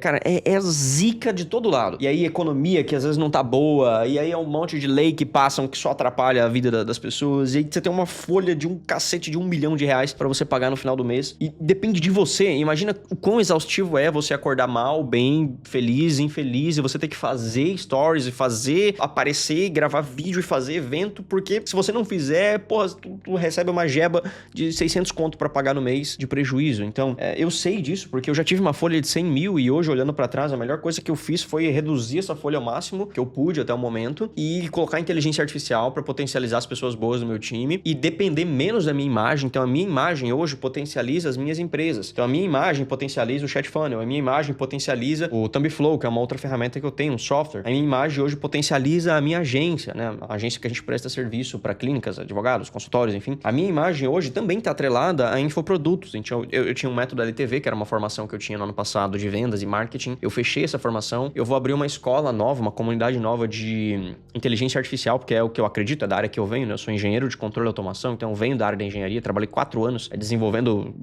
Cara, é zica de todo lado. E aí, economia que às vezes não tá boa. E aí é um monte de lei que passam que só atrapalha a vida das pessoas. E aí você tem uma folha de um cacete de 1 milhão de reais pra você pagar no final do mês. E depende de você. Imagina o quão exaustivo é você acordar mal, bem, feliz, infeliz. E você ter que fazer stories e fazer aparecer, gravar vídeo e fazer evento. Porque se você não fizer, porra, tu recebe uma jeba de 600 conto pra pagar no mês de prejuízo. Então, eu sei disso, porque eu já tive uma folha de 100 mil e hoje, olhando pra trás, a melhor coisa que eu fiz foi reduzir essa folha ao máximo que eu pude até o momento e colocar inteligência artificial pra potencializar as pessoas boas do meu time e depender menos da minha imagem. Então, a minha imagem hoje potencializa as minhas empresas. Então, a minha imagem potencializa o Chat Funnel, a minha imagem potencializa o Tumbiflow, que é uma outra ferramenta que eu tenho, um software. A minha imagem hoje potencializa a minha agência, né? A agência que a gente presta serviço pra clínicas, advogados, consultórios, enfim. A minha imagem hoje também tá atrelada a infoprodutos. Então, eu tinha um método LTV, que era uma formação que eu tinha no ano passado de vendas e marketing. Eu fechei essa formação. Eu vou abrir uma escola nova, uma comunidade nova de inteligência artificial, porque é o que eu acredito, é da área que eu venho, né? Eu sou engenheiro de controle e automação, então eu venho da área da engenharia. Trabalhei 4 anos desenvolvendo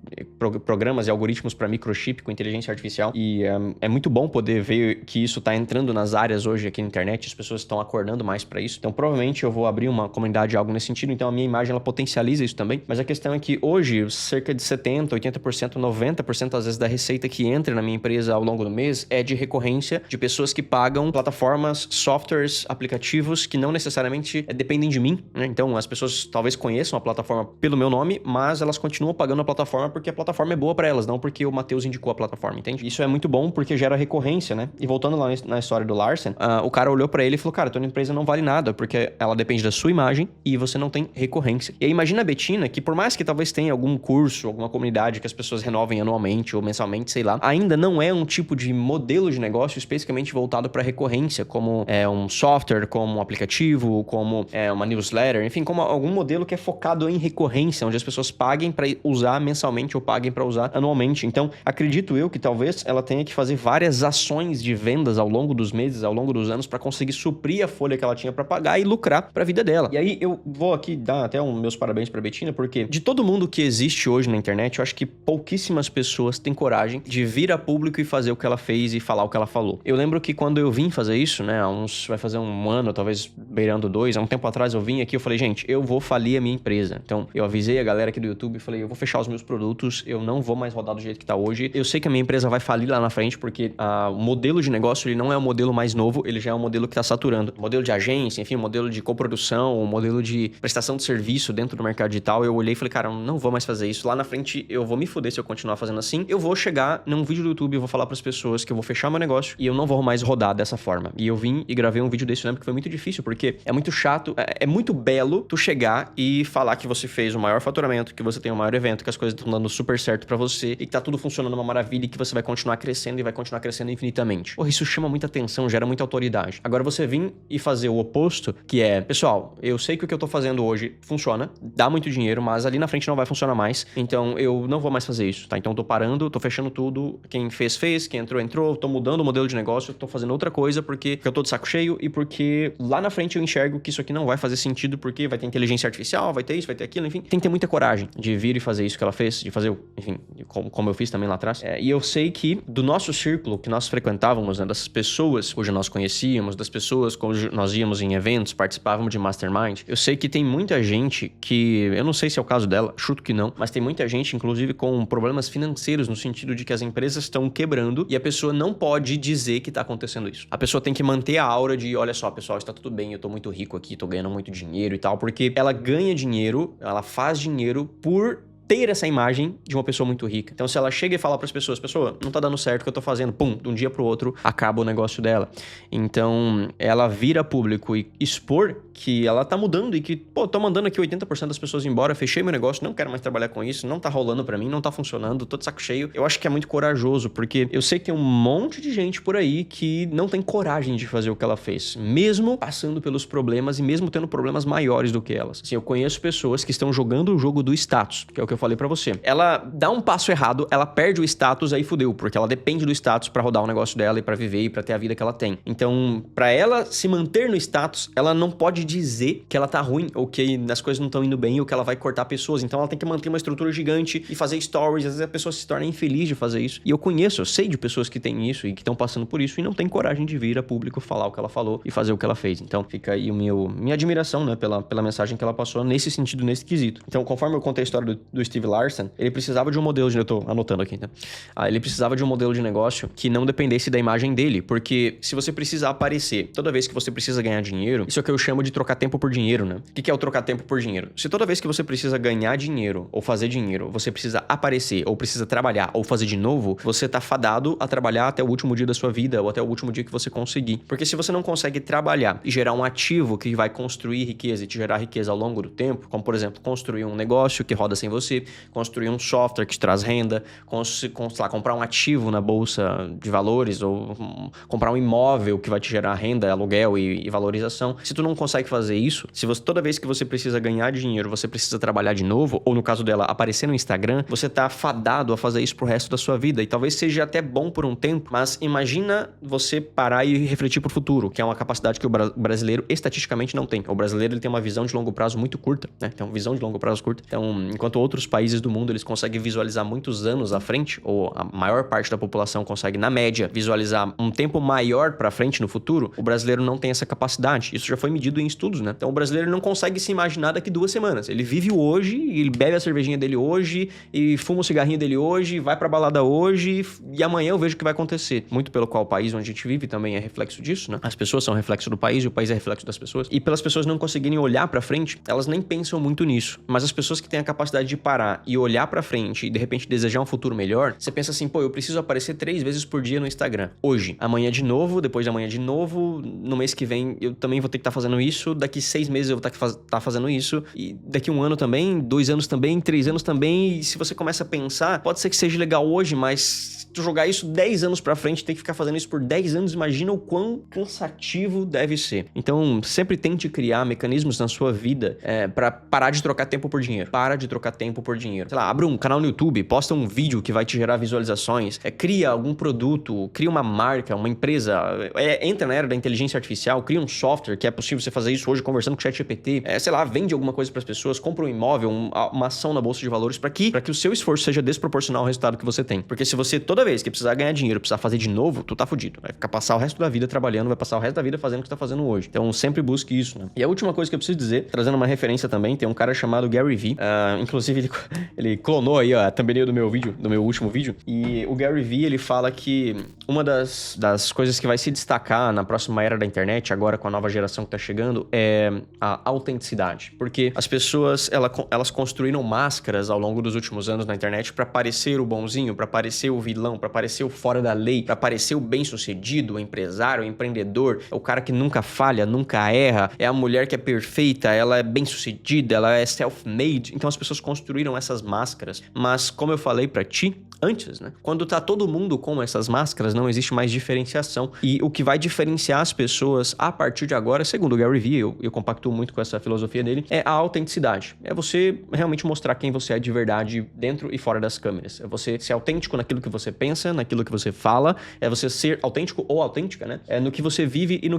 programas e algoritmos para microchip com inteligência artificial. E é muito bom poder ver que isso tá entrando nas áreas hoje aqui na internet. As pessoas estão acordando mais para isso. Então, provavelmente eu vou abrir uma comunidade, algo nesse sentido. Então, a minha imagem, ela potencializa isso também. Mas a questão é que hoje, cerca de 70%, 80%, 90% às vezes da receita que entra na minha empresa ao longo do mês é de recorrência de pessoas que pagam plataformas, softwares, aplicativos que não necessariamente dependem de mim, né? Então, as pessoas talvez conheçam a plataforma pelo meu nome, mas elas continuam pagando a plataforma porque a plataforma é boa para elas, não porque o Matheus indicou a plataforma, entende? Isso é muito bom porque gera recorrência, né? E voltando lá na história do Larsen, o cara olhou para ele e falou, cara, tua empresa não vale nada porque ela depende da sua imagem e você não tem recorrência. E aí imagina a Betina, que por mais que talvez tenha algum curso, alguma comunidade que as pessoas renovem anualmente ou mensalmente, sei lá, ainda não é um tipo de modelo de negócio especificamente voltado para recorrência, como um software, como um aplicativo, como uma newsletter, enfim, como algum modelo que é focado em recorrência, onde as pessoas paguem para usar mensalmente ou paguem para usar anualmente. Então, acredito eu que talvez ela tenha que fazer várias ações de vendas ao longo dos meses, ao longo dos anos, para conseguir suprir a folha que ela tinha para pagar e lucrar para a vida dela. E aí eu vou aqui dar até meus parabéns para Betina, porque de todo mundo que existe hoje na internet, eu acho que pouquíssimas pessoas têm coragem de vir a público e fazer o que ela fez e falar o que ela falou. Eu lembro que quando eu vim fazer isso, né, vai fazer um ano, talvez beirando 2, há um tempo atrás eu vim aqui, eu falei, gente, eu vou falir a minha empresa. Então, eu avisei a galera aqui do YouTube e falei, eu vou fechar os meus produtos, eu não vou mais rodar do jeito que tá hoje. Eu sei que a minha empresa vai falir lá na frente, porque o modelo de negócio, ele não é o modelo mais novo, ele já é um modelo que tá saturando. Modelo de agência, enfim, modelo de coprodução, modelo de prestação de serviço dentro do mercado digital, eu olhei e falei, cara, eu não vou mais fazer isso. Lá na frente, eu vou me fuder se eu continuar fazendo assim. Eu vou chegar num vídeo do YouTube, eu vou falar pras pessoas que eu vou fechar meu negócio e eu não vou mais rodar dessa forma. E eu vim e gravei um vídeo desse, eu lembro que foi muito difícil, porque é muito chato, é muito belo tu chegar e falar que você fez o maior faturamento, que você tem o maior evento, que as coisas estão dando super certo pra você e que tá tudo funcionando uma maravilha e que você vai continuar crescendo e vai continuar crescendo infinitamente. Porra, isso chama muita atenção, gera muita autoridade. Agora você vir e fazer o oposto, que é, pessoal, eu sei que o que eu tô fazendo hoje funciona, dá muito dinheiro, mas ali na frente não vai funcionar mais, então eu não vou mais fazer isso, tá? Então eu tô parando, tô fechando tudo, quem fez, quem entrou, tô mudando o modelo de negócio, tô fazendo outra coisa porque eu tô de saco cheio e porque lá na frente eu enxergo que isso aqui não vai fazer sentido porque vai ter inteligência artificial, vai ter isso, vai ter aquilo, enfim. Tem que ter muita coragem de vir e fazer isso que ela fez, de fazer, enfim, como eu fiz também lá atrás. E eu sei que do nosso círculo que nós frequentávamos, né, das pessoas cujo nós conhecíamos, das pessoas cujo nós íamos em eventos, participávamos de mastermind, eu sei que tem muita gente que, eu não sei se é o caso dela, chuto que não, mas tem muita gente, inclusive, com problemas financeiros, no sentido de que as empresas estão quebrando e a pessoa não pode dizer que tá acontecendo isso. A pessoa tem que manter a aura de, olha só, pessoal, está tudo bem, eu tô muito rico aqui, tô ganhando muito dinheiro e tal, porque ela ganha dinheiro, ela faz dinheiro por ter essa imagem de uma pessoa muito rica. Então, se ela chega e fala para as pessoas, pessoa, não tá dando certo o que eu tô fazendo, pum, de um dia pro outro, acaba o negócio dela. Então, ela vira público e expor que ela tá mudando e que, pô, tô mandando aqui 80% das pessoas embora, fechei meu negócio, não quero mais trabalhar com isso, não tá rolando para mim, não tá funcionando, tô de saco cheio. Eu acho que é muito corajoso, porque eu sei que tem um monte de gente por aí que não tem coragem de fazer o que ela fez, mesmo passando pelos problemas e mesmo tendo problemas maiores do que elas. Assim, eu conheço pessoas que estão jogando o jogo do status, que é o que eu falei pra você. Ela dá um passo errado, ela perde o status, aí fudeu, porque ela depende do status pra rodar o negócio dela e pra viver e pra ter a vida que ela tem. Então, pra ela se manter no status, ela não pode dizer que ela tá ruim ou que as coisas não estão indo bem ou que ela vai cortar pessoas. Então, ela tem que manter uma estrutura gigante e fazer stories. Às vezes a pessoa se torna infeliz de fazer isso. E eu sei de pessoas que têm isso e que estão passando por isso e não tem coragem de vir a público falar o que ela falou e fazer o que ela fez. Então, fica aí minha admiração, né, pela mensagem que ela passou nesse sentido, nesse quesito. Então, conforme eu contei a história do Steve Larsen, ele precisava de um modelo de... Eu tô anotando aqui, né? Ele precisava de um modelo de negócio que não dependesse da imagem dele, porque se você precisa aparecer toda vez que você precisa ganhar dinheiro, isso é o que eu chamo de trocar tempo por dinheiro, né? O que é o trocar tempo por dinheiro? Se toda vez que você precisa ganhar dinheiro ou fazer dinheiro, você precisa aparecer ou precisa trabalhar ou fazer de novo, você tá fadado a trabalhar até o último dia da sua vida ou até o último dia que você conseguir. Porque se você não consegue trabalhar e gerar um ativo que vai construir riqueza e te gerar riqueza ao longo do tempo, como por exemplo, construir um negócio que roda sem você, construir um software que te traz renda, comprar um ativo na bolsa de valores ou comprar um imóvel que vai te gerar renda, aluguel e valorização. Se tu não consegue fazer isso, se você toda vez que você precisa ganhar dinheiro, você precisa trabalhar de novo, ou no caso dela, aparecer no Instagram, você tá fadado a fazer isso pro resto da sua vida. E talvez seja até bom por um tempo, mas imagina você parar e refletir pro futuro, que é uma capacidade que o brasileiro estatisticamente não tem. O brasileiro ele tem uma visão de longo prazo muito curta, né? Tem uma visão de longo prazo curta. Então, enquanto outros países do mundo eles conseguem visualizar muitos anos à frente, ou a maior parte da população consegue, na média, visualizar um tempo maior pra frente no futuro, o brasileiro não tem essa capacidade. Isso já foi medido em estudos, né? Então o brasileiro não consegue se imaginar daqui 2 semanas. Ele vive o hoje, ele bebe a cervejinha dele hoje, e fuma o cigarrinho dele hoje, vai pra balada hoje, e amanhã eu vejo o que vai acontecer. Muito pelo qual o país onde a gente vive também é reflexo disso, né? As pessoas são reflexo do país e o país é reflexo das pessoas. E pelas pessoas não conseguirem olhar pra frente, elas nem pensam muito nisso. Mas as pessoas que têm a capacidade de parar e olhar pra frente e de repente desejar um futuro melhor, você pensa assim, pô, eu preciso aparecer 3 vezes por dia no Instagram. Hoje, amanhã de novo, depois de amanhã de novo, no mês que vem eu também vou ter que estar fazendo isso, daqui 6 meses eu vou ter que estar fazendo isso, e daqui 1 ano também, 2 anos também, 3 anos também, e se você começa a pensar, pode ser que seja legal hoje, mas se tu jogar isso 10 anos pra frente, tem que ficar fazendo isso por 10 anos, imagina o quão cansativo deve ser. Então, sempre tente criar mecanismos na sua vida pra parar de trocar tempo por dinheiro. Para de trocar tempo por dinheiro. Sei lá, abre um canal no YouTube, posta um vídeo que vai te gerar visualizações, cria algum produto, cria uma marca, uma empresa, entra na era da inteligência artificial, cria um software que é possível você fazer isso hoje conversando com o ChatGPT, sei lá, vende alguma coisa pras pessoas, compra um imóvel, uma ação na bolsa de valores pra que o seu esforço seja desproporcional ao resultado que você tem. Porque se você toda vez que precisar ganhar dinheiro, precisar fazer de novo, tu tá fudido. Vai passar o resto da vida trabalhando, vai passar o resto da vida fazendo o que tu tá fazendo hoje. Então sempre busque isso, né? E a última coisa que eu preciso dizer, trazendo uma referência também, tem um cara chamado Gary Vee, inclusive ele clonou aí a thumbnail do meu último vídeo, e o Gary Vee, ele fala que uma das coisas que vai se destacar na próxima era da internet, agora com a nova geração que tá chegando, é a autenticidade. Porque as pessoas, elas construíram máscaras ao longo dos últimos anos na internet pra parecer o bonzinho, pra parecer o vilão, pra parecer o fora da lei, pra parecer o bem-sucedido, o empresário, o empreendedor, o cara que nunca falha, nunca erra, é a mulher que é perfeita, ela é bem-sucedida, ela é self-made. Então as pessoas construíram essas máscaras, mas como eu falei pra ti antes, né? Quando tá todo mundo com essas máscaras, não existe mais diferenciação. E o que vai diferenciar as pessoas a partir de agora, segundo o Gary Vee, eu compactuo muito com essa filosofia dele, é a autenticidade. É você realmente mostrar quem você é de verdade dentro e fora das câmeras. É você ser autêntico naquilo que você pensa, naquilo que você fala, é você ser autêntico ou autêntica, né? É no que você vive e no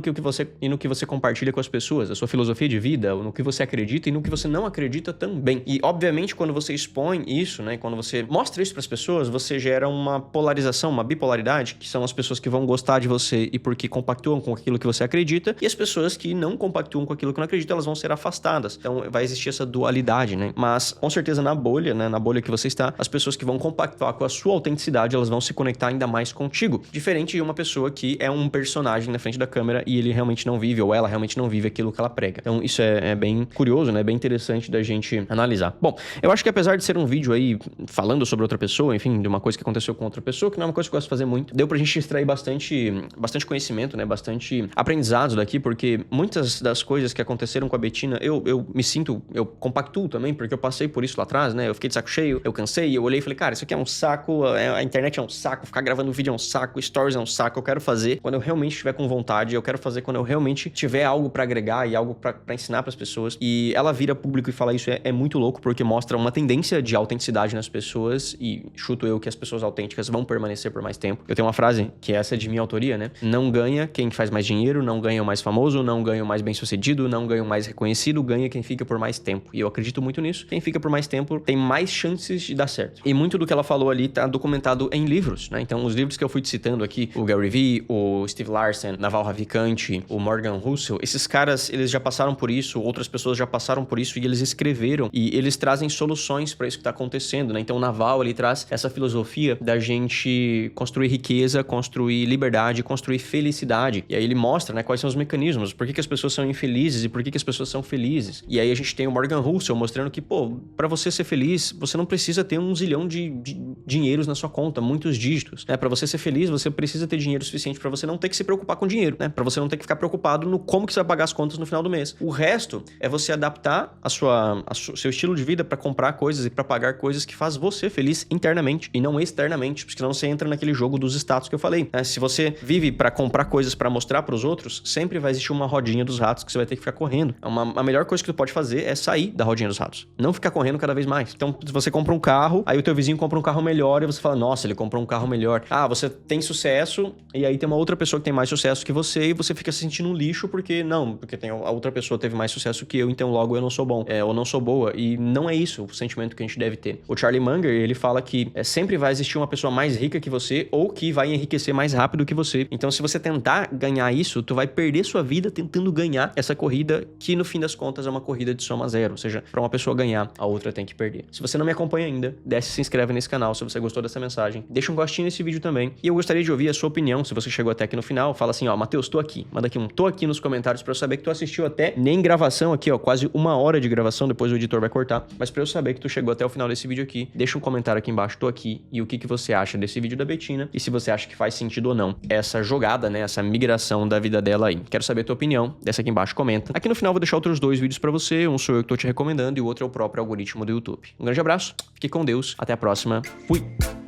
que você compartilha com as pessoas, a sua filosofia de vida, no que você acredita e no que você não acredita também. E, obviamente, quando você expõe isso, né? Quando você mostra isso para as pessoas, você gera uma polarização, uma bipolaridade, que são as pessoas que vão gostar de você e porque compactuam com aquilo que você acredita, e as pessoas que não compactuam com aquilo que não acreditam, elas vão ser afastadas. Então, vai existir essa dualidade, né? Mas, com certeza, na bolha, né? Na bolha que você está, as pessoas que vão compactuar com a sua autenticidade, elas vão se conectar ainda mais contigo. Diferente de uma pessoa que é um personagem na frente da câmera e ele realmente não vive, ou ela realmente não vive aquilo que ela prega. Então, isso é bem curioso, né? Bem interessante da gente analisar. Bom, eu acho que apesar de ser um vídeo aí falando sobre outra pessoa, enfim, de uma coisa que aconteceu com outra pessoa, que não é uma coisa que eu gosto de fazer muito, deu pra gente extrair bastante conhecimento, né? Bastante aprendizados daqui, porque muitas das coisas que aconteceram com a Bettina, eu eu compactuo também, porque eu passei por isso lá atrás, né? Eu fiquei de saco cheio, eu cansei, eu olhei e falei, cara, isso aqui é um saco, a internet é um saco, ficar gravando vídeo é um saco, stories é um saco, eu quero fazer quando eu realmente estiver com vontade, eu quero fazer quando eu realmente tiver algo pra agregar e algo pra ensinar pras pessoas. E ela vira público e fala isso é muito louco, porque mostra uma tendência de autenticidade nas pessoas, e chuto eu que as pessoas autênticas vão permanecer por mais tempo. Eu tenho uma frase, que essa é de minha autoria, né? Não ganha quem faz mais dinheiro, não ganha o mais famoso, não ganha o mais bem-sucedido, não ganha o mais reconhecido, ganha quem fica por mais tempo. E eu acredito muito nisso. Quem fica por mais tempo tem mais chances de dar certo. E muito do que ela falou ali tá documentado em livros, né? Então, os livros que eu fui te citando aqui, o Gary Vee, o Steve Larsen, Naval Ravikant, o Morgan Housel, esses caras, eles já passaram por isso, outras pessoas já passaram por isso e eles escreveram e eles trazem soluções para isso que tá acontecendo, né? Então, o Naval, ele traz essa filosofia da gente construir riqueza, construir liberdade, construir felicidade. E aí ele mostra, né, quais são os mecanismos, por que as pessoas são infelizes e por que as pessoas são felizes. E aí a gente tem o Morgan Housel mostrando que, pô, pra você ser feliz, você não precisa ter 1 zilhão de dinheiros na sua conta, muitos dígitos, né? Pra você ser feliz, você precisa ter dinheiro suficiente pra você não ter que se preocupar com dinheiro, né? Pra você não ter que ficar preocupado no como que você vai pagar as contas no final do mês. O resto é você adaptar seu estilo de vida pra comprar coisas e pra pagar coisas que faz você feliz internamente e não externamente, porque senão você entra naquele jogo dos status que eu falei, né? Se você vive pra comprar coisas pra mostrar pros outros, sempre vai existir uma rodinha dos ratos que você vai ter que ficar correndo. A melhor coisa que tu pode fazer é sair da rodinha dos ratos, não ficar correndo cada vez mais. Então, se você compra um carro, aí o teu vizinho compra um carro melhor e você fala, nossa, ele comprou um carro melhor. Ah, você tem sucesso e aí tem uma outra pessoa que tem mais sucesso que você e você fica se sentindo um lixo porque a outra pessoa teve mais sucesso que eu, então logo eu não sou bom, ou não sou boa. E não é isso o sentimento que a gente deve ter. O Charlie Munger, ele fala que sempre vai existir uma pessoa mais rica que você ou que vai enriquecer mais rápido que você. Então, se você tentar ganhar isso, tu vai perder sua vida tentando ganhar ganhar essa corrida, que no fim das contas é uma corrida de soma zero, ou seja, para uma pessoa ganhar, a outra tem que perder. Se você não me acompanha ainda, desce e se inscreve nesse canal se você gostou dessa mensagem, deixa um gostinho nesse vídeo também, e eu gostaria de ouvir a sua opinião. Se você chegou até aqui no final, fala assim, ó, Matheus, tô aqui, manda aqui um tô aqui nos comentários pra eu saber que tu assistiu até, nem gravação aqui, ó, quase 1 hora de gravação, depois o editor vai cortar, mas pra eu saber que tu chegou até o final desse vídeo aqui, deixa um comentário aqui embaixo, tô aqui, e o que você acha desse vídeo da Betina, e se você acha que faz sentido ou não essa jogada, né, essa migração da vida dela aí. Quero saber a tua opinião, desce aqui embaixo, comenta. Aqui no final eu vou deixar outros 2 vídeos pra você, um sou eu que tô te recomendando e o outro é o próprio algoritmo do YouTube. Um grande abraço, fique com Deus, até a próxima, fui!